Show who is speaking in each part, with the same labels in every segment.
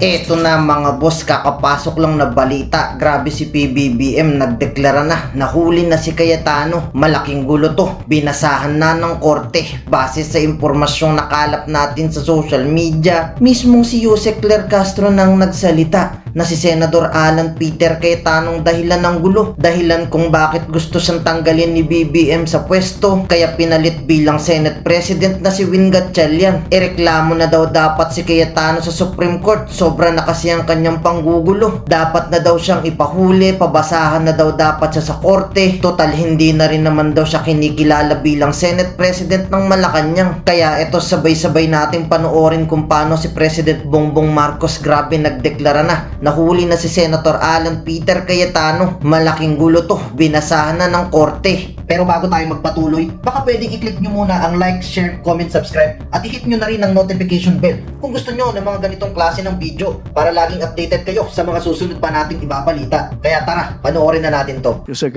Speaker 1: Eto na mga boss, kakapasok lang na balita. Grabe si PBBM, nagdeklara na, nahuli na si Cayetano. Malaking gulo to, binasahan na ng korte. Base sa impormasyong nakalap natin sa social media, mismong si Jose Claire Castro nang nagsalita na si Senador Alan Peter Cayetano dahilan ng gulo. Dahilan kung bakit gusto siyang tanggalin ni BBM sa pwesto, kaya pinalit bilang Senate President na si Win Gatchalian. Ireklamo na daw dapat si Cayetano sa Supreme Court. Sobra na kasi ang kanyang panggugulo. Dapat na daw siyang ipahuli, pabasahan na daw dapat siya sa korte. Total hindi na rin naman daw siya kinikilala bilang Senate President ng Malacanang. Kaya ito sabay-sabay natin panoorin kung paano si President Bongbong Marcos grabe nagdeklara na. Nahuli na si Senator Alan Peter Cayetano. Malaking gulo to, binasahan na ng korte. Pero bago tayo magpatuloy, baka pwedeng i-click nyo muna ang like, share, comment, subscribe at i-hit nyo na rin ang notification bell kung gusto nyo ng mga ganitong klase ng video para laging updated kayo sa mga susunod pa nating ibabalita. Kaya tara, panoorin na natin to.
Speaker 2: Yusek,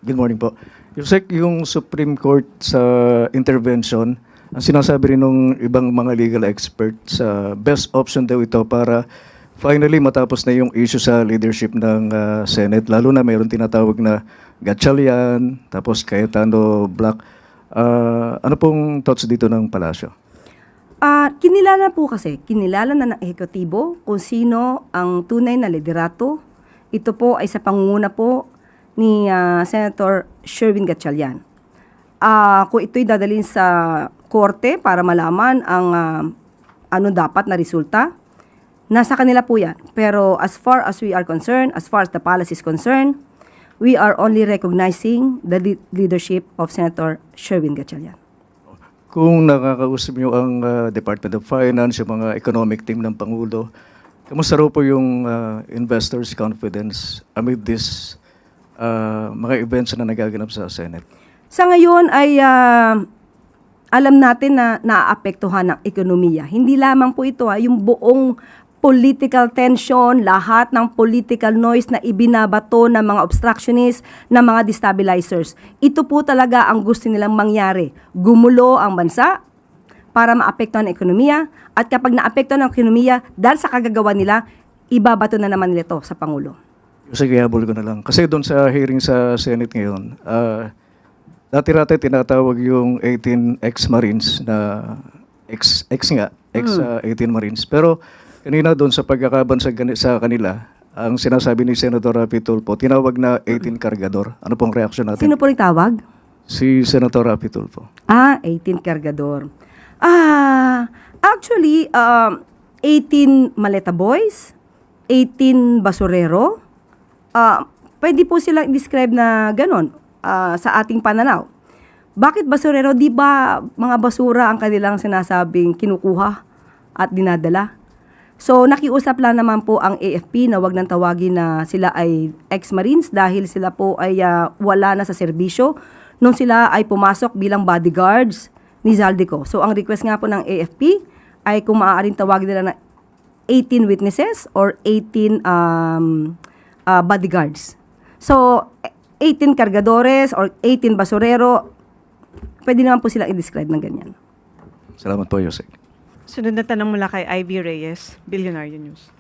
Speaker 2: good morning po. Yusek, yung Supreme Court sa intervention, ang sinasabi rin ng ibang mga legal experts, best option daw ito para finally matapos na yung issue sa leadership ng Senate. Lalo na mayroon tinatawag na Gatchalian, tapos Cayetano Black. Ano pong thoughts dito ng palasyo?
Speaker 3: Kinilala na ng ehekutibo kung sino ang tunay na liderato. Ito po ay sa pangunguna po ni Senator Sherwin Gatchalian. Kung ito'y dadalhin sa korte para malaman ang ano dapat na resulta, nasa kanila po yan. Pero as far as we are concerned, as far as the palace is concerned, we are only recognizing the leadership of Senator Sherwin Gatchalian.
Speaker 2: Kung nakakausap nyo ang Department of Finance, yung mga economic team ng Pangulo, kamusta raw po yung investors' confidence amid this mga events na nagaganap sa Senate?
Speaker 3: Sa ngayon ay alam natin na naaapektuhan ng ekonomiya. Hindi lamang po ito, yung buong political tension, lahat ng political noise na ibinabato ng mga obstructionists, ng mga destabilizers. Ito po talaga ang gusto nilang mangyari. Gumulo ang bansa para maapektuhan ang ekonomiya, at kapag naapektuhan ang ekonomiya, dahil sa kagagawa nila, ibabato na naman nila ito sa Pangulo.
Speaker 2: Sige, habol ko na lang. Kasi doon sa hearing sa Senate ngayon, dati-rati tinatawag yung 18 ex-Marines na ex-18 Marines. Pero kanina doon sa pagkakabansa sa kanila, ang sinasabi ni Senator Rapi Tulfo, tinawag na 18 kargador. Ano pong reaksyon natin?
Speaker 3: Sino po nagtawag?
Speaker 2: Si Senator Rapi Tulfo.
Speaker 3: 18 kargador. Actually, 18 maleta boys, 18 basurero. Pwede po silang describe na ganon sa ating pananaw. Bakit basurero? Di ba mga basura ang kanilang sinasabing kinukuha at dinadala? So, nakiusap lang naman po ang AFP na wag nang tawagin na sila ay ex-Marines dahil sila po ay wala na sa serbisyo nung sila ay pumasok bilang bodyguards ni Zaldico. So, ang request nga po ng AFP ay kung maaaring tawagin nila na 18 witnesses or 18 bodyguards. So, 18 kargadores or 18 basurero, pwede naman po silang i-describe ng ganyan.
Speaker 2: Salamat po, Yusek.
Speaker 4: Sunod na tanong mula kay Ivy Reyes, Billionaire News.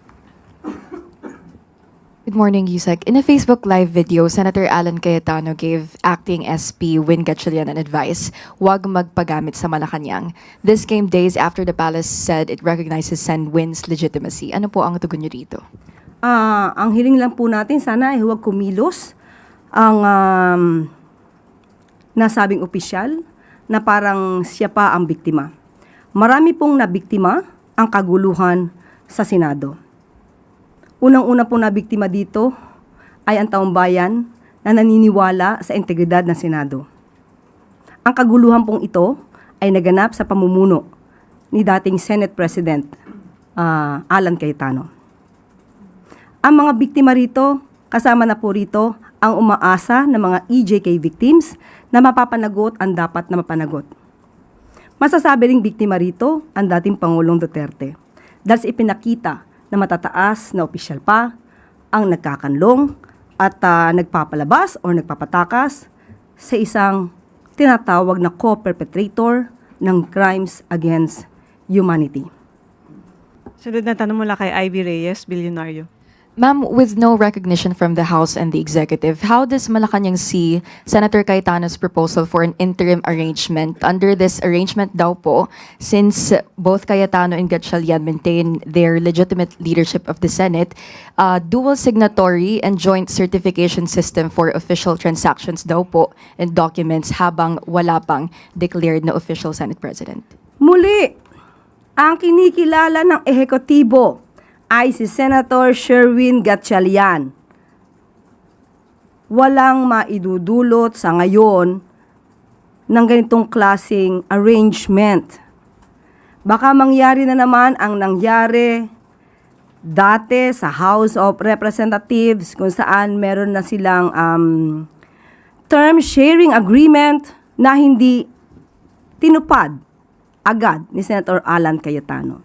Speaker 5: Good morning, Yusek. In a Facebook Live video, Senator Alan Cayetano gave acting SP Win Gatchalian an advice, huwag magpagamit sa Malacanang. This came days after the palace said it recognizes Sen. Win's legitimacy. Ano po ang tugon niyo rito?
Speaker 3: Ang hiling lang po natin, sana ay huwag kumilos ang nasabing opisyal na parang siya pa ang biktima. Marami pong nabiktima ang kaguluhan sa Senado. Unang-una pong nabiktima dito ay ang taong bayan na naniniwala sa integridad ng Senado. Ang kaguluhan pong ito ay naganap sa pamumuno ni dating Senate President Alan Cayetano. Ang mga biktima rito, kasama na po rito ang umaasa ng mga EJK victims na mapapanagot ang dapat na mapanagot. Masasabi ring biktima rito ang dating Pangulong Duterte dahil sa ipinakita na matataas na opisyal pa ang nagkakanlong at nagpapalabas o nagpapatakas sa isang tinatawag na co-perpetrator ng crimes against humanity.
Speaker 4: Sunod na tanong mula kay Ivy Reyes, bilyonaryo.
Speaker 5: Ma'am, with no recognition from the House and the Executive, how does Malacanang see Senator Cayetano's proposal for an interim arrangement? Under this arrangement daw po, since both Cayetano and Gatchalian maintain their legitimate leadership of the Senate, dual signatory and joint certification system for official transactions daw po and documents habang wala pang declared na official Senate President.
Speaker 3: Muli, ang kinikilala ng ehekutibo ay si Senator Sherwin Gatchalian. Walang maidudulot sa ngayon ng ganitong klaseng arrangement. Baka mangyari na naman ang nangyari dati sa House of Representatives kung saan meron na silang term sharing agreement na hindi tinupad agad ni Senator Alan Cayetano.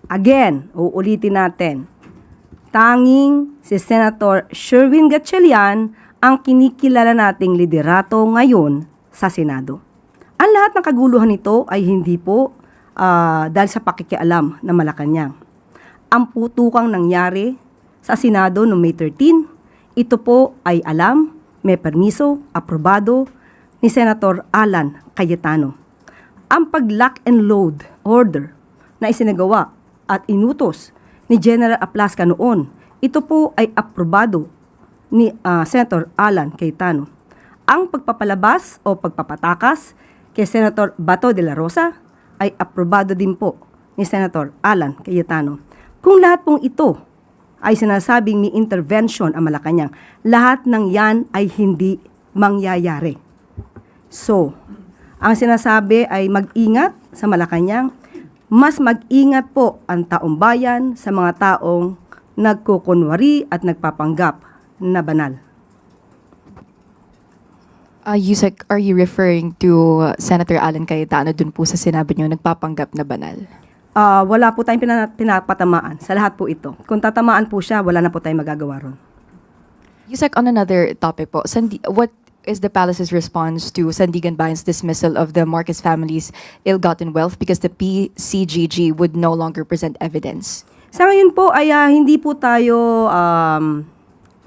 Speaker 3: Again, uulitin natin, tanging si Senator Sherwin Gatchalian ang kinikilala nating liderato ngayon sa Senado. Ang lahat ng kaguluhan nito ay hindi po dahil sa pakikialam ng Malacanang. Ang putukang nangyari sa Senado noong May 13, ito po ay alam, may permiso, aprobado ni Senator Alan Cayetano. Ang pag-lock and load order na isinagawa at inutos ni General Aplasca noon, ito po ay aprobado ni Senator Alan Cayetano. Ang pagpapalabas o pagpapatakas kay Senator Bato de la Rosa ay aprobado din po ni Senator Alan Cayetano. Kung lahat pong ito ay sinasabing may intervention ang Malacanang, lahat ng yan ay hindi mangyayari. So, ang sinasabi ay mag-ingat sa Malacanang, mas mag-ingat po ang taong bayan sa mga taong nagkukunwari at nagpapanggap na banal.
Speaker 5: Yusek, are you referring to Senator Alan Cayetano dun po sa sinabi niyo nagpapanggap na banal?
Speaker 3: Wala po tayong pinapatamaan sa lahat po ito. Kung tatamaan po siya, wala na po tayong magagawa ron.
Speaker 5: Yusek, on another topic po, what is the palace's response to Sandigan Bayan's dismissal of the Marcos family's ill-gotten wealth because the PCGG would no longer present evidence?
Speaker 3: Sa ngayon po ay hindi po tayo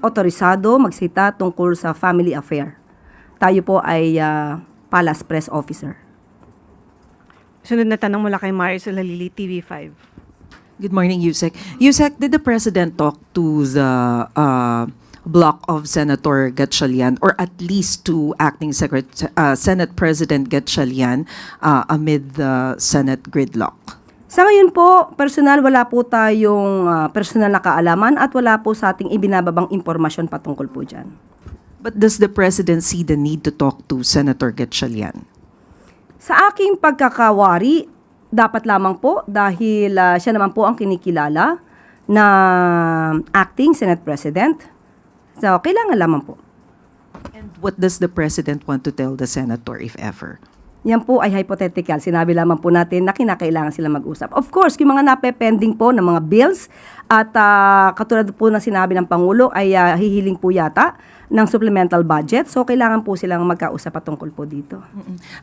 Speaker 3: otorisado magsita tungkol sa family affair. Tayo po ay Palace Press Officer.
Speaker 4: Sunod na tanong mula kay Marisol Halili, TV5.
Speaker 6: Good morning, Yusek. Yusek, did the President talk to the block of Senator Gatchalian or at least to acting Senate President Gatchalian amid the Senate gridlock?
Speaker 3: Sa ngayon po, personal, wala po tayong personal na kaalaman at wala po sa ating ibinababang impormasyon patungkol po dyan.
Speaker 6: But does the President see the need to talk to Senator Gatchalian?
Speaker 3: Sa aking pagkakawari, dapat lamang po dahil siya naman po ang kinikilala na acting Senate President. So, kailangan lamang po.
Speaker 6: And what does the President want to tell the Senator, if ever?
Speaker 3: Yan po ay hypothetical. Sinabi lamang po natin na kinakailangan sila mag-usap. Of course, yung mga napepending po ng mga bills at katulad po ng sinabi ng Pangulo ay hihiling po yata ng supplemental budget. So, kailangan po silang magkausap patungkol po dito.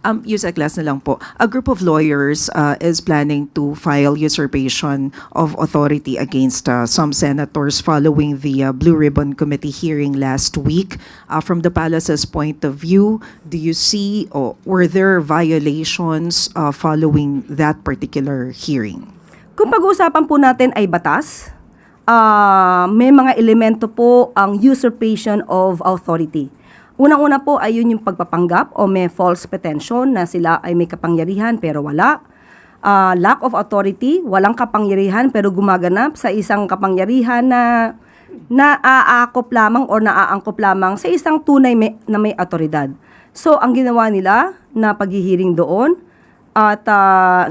Speaker 6: Yusek, last na lang po. A group of lawyers is planning to file usurpation of authority against some senators following the Blue Ribbon Committee hearing last week. From the Palace's point of view, do you see or were there violations following that particular hearing?
Speaker 3: Kung pag-uusapan po natin ay batas, may mga elemento po ang usurpation of authority. Unang-una po ay yun yung pagpapanggap o may false pretension na sila ay may kapangyarihan pero wala. Lack of authority, walang kapangyarihan pero gumaganap sa isang kapangyarihan na naaakop lamang o naaangkop lamang sa isang tunay na may autoridad. So, ang ginawa nila na paghihiring doon, at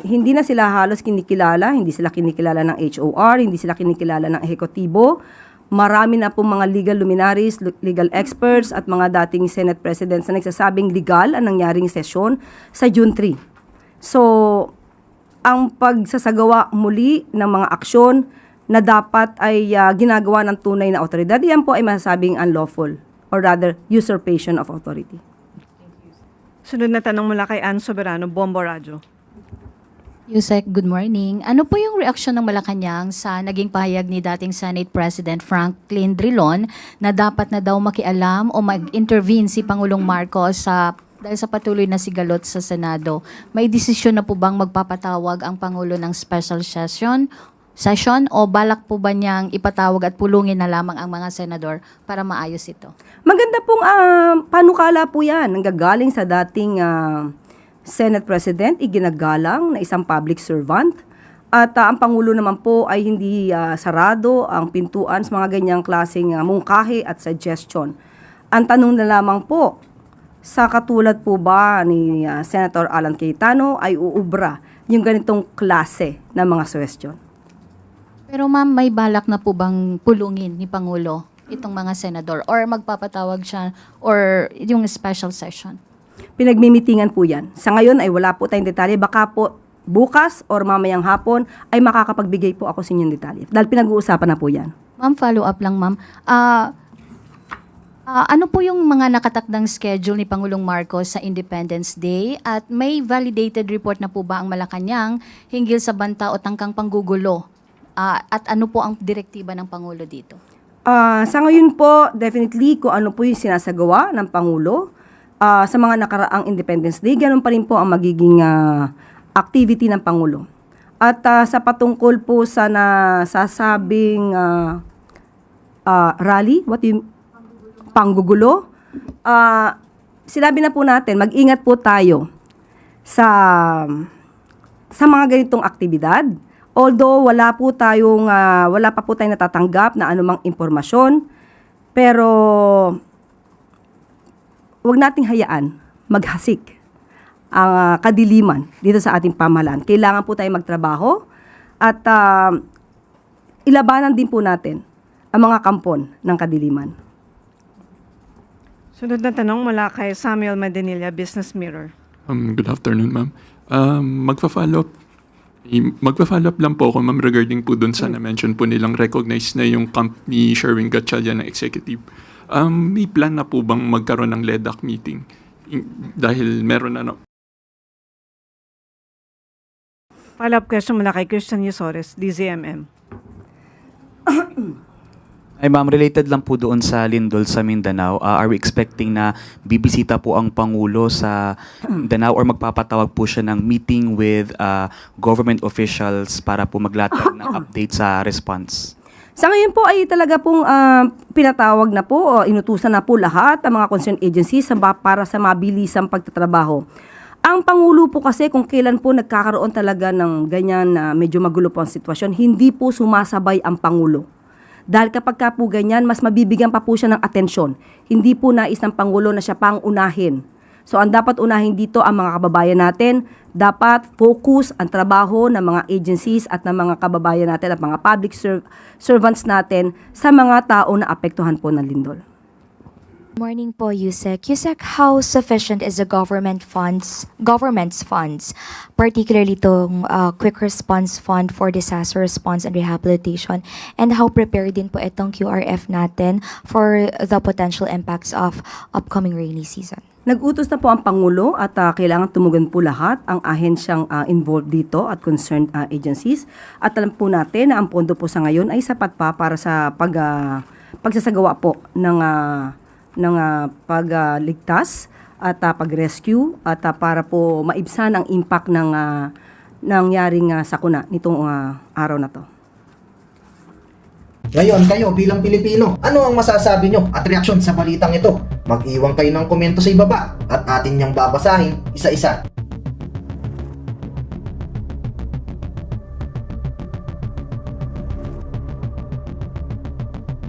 Speaker 3: hindi na sila halos kinikilala, hindi sila kinikilala ng HOR, hindi sila kinikilala ng ehekutibo. Marami na po mga legal luminaries, legal experts at mga dating Senate Presidents na nagsasabing legal ang nangyaring sesyon sa June 3. So, ang pagsasagawa muli ng mga aksyon na dapat ay ginagawa ng tunay na otoridad, yan po ay masasabing unlawful or rather usurpation of authority.
Speaker 4: Sunod na tanong mula kay Ann Soberano, Bombo Radyo.
Speaker 7: Yusek, good morning. Ano po yung reaksyon ng Malacanang sa naging pahayag ni dating Senate President Franklin Drilon na dapat na daw makialam o mag-intervene si Pangulong Marcos dahil sa patuloy na sigalot sa Senado? May desisyon na po bang magpapatawag ang Pangulo ng special session o balak po ba niyang ipatawag at pulungin na lamang ang mga senador para maayos ito?
Speaker 3: Maganda pong panukala po yan. Nanggagaling sa dating Senate President, iginagalang na isang public servant. At ang Pangulo naman po ay hindi sarado ang pintuan sa mga ganyang klaseng mungkahi at suggestion. Ang tanong na lamang po, sa katulad po ba ni Senator Alan Cayetano ay uubra yung ganitong klase ng mga suggestion?
Speaker 7: Pero ma'am, may balak na po bang pulungin ni Pangulo itong mga senador or magpapatawag siya or yung special session?
Speaker 3: Pinagmimitingan po yan. Sa ngayon ay wala po tayong detalye. Baka po bukas or mamayang hapon ay makakapagbigay po ako sa inyong detalye. Dahil pinag-uusapan na po yan.
Speaker 7: Ma'am, follow up lang ma'am. Ano po yung mga nakatakdang schedule ni Pangulong Marcos sa Independence Day at may validated report na po ba ang Malacanang hinggil sa banta o tangkang panggugulo? At ano po ang direktiba ng Pangulo dito?
Speaker 3: Sa ngayon po, definitely kung ano po yung sinasagawa ng Pangulo sa mga nakaraang Independence Day, ganun pa rin po ang magiging activity ng Pangulo. At sa patungkol po sa nasasabing rally, panggugulo, sinabi na po natin, mag-ingat po tayo sa mga ganitong aktibidad. Although wala pa po tayong natatanggap na anumang impormasyon, pero huwag nating hayaan maghasik ang kadiliman dito sa ating pamahalaan. Kailangan po tayo magtrabaho at ilabanan din po natin ang mga kampon ng kadiliman.
Speaker 4: Sunod na tanong mula kay Samuel Madenilla, Business Mirror.
Speaker 8: Good afternoon, ma'am. Magpa-follow up lang po ako, ma'am, regarding po dun sa na-mention po nilang recognize na yung camp ni Sherwin Gatchalian na executive. May plan na po bang magkaroon ng LEDAC meeting? Dahil meron na
Speaker 4: Follow-up question mula kay Christian Yusores, DZMM.
Speaker 9: Ay ma'am, related lang po doon sa Lindol sa Mindanao. Are we expecting na bibisita po ang Pangulo sa Mindanao or magpapatawag po siya ng meeting with government officials para po maglatag ng update sa response?
Speaker 3: Sa ngayon po ay talaga pong pinatawag na po o inutusan na po lahat ang mga concerned agencies para sa mabilisang pagtatrabaho. Ang Pangulo po kasi kung kailan po nagkakaroon talaga ng ganyan na medyo magulo po ang sitwasyon, hindi po sumasabay ang Pangulo. Dahil kapag ka po ganyan, mas mabibigyan pa po siya ng atensyon. Hindi po nais ng Pangulo na siya pang unahin. So ang dapat unahin dito ang mga kababayan natin, dapat focus ang trabaho ng mga agencies at ng mga kababayan natin at mga public servants natin sa mga tao na apektuhan po ng lindol.
Speaker 10: Morning po, Yusek. Yusek, how sufficient is the government's funds, particularly itong Quick Response Fund for Disaster Response and Rehabilitation, and how prepared din po itong QRF natin for the potential impacts of upcoming rainy season?
Speaker 3: Nag-utos na po ang Pangulo at kailangan tumugon po lahat ang ahensyang involved dito at concerned agencies. At alam po natin na ang pondo po sa ngayon ay sapat pa para sa pagsasagawa po ng pagligtas at pag-rescue at para po maibsan ang impact ng nangyaring sakuna nitong araw na to.
Speaker 1: Ngayon kayo bilang Pilipino, ano ang masasabi nyo at reaksyon sa balitang ito? Mag-iwan kayo ng komento sa ibaba at atin niyang babasahin isa-isa.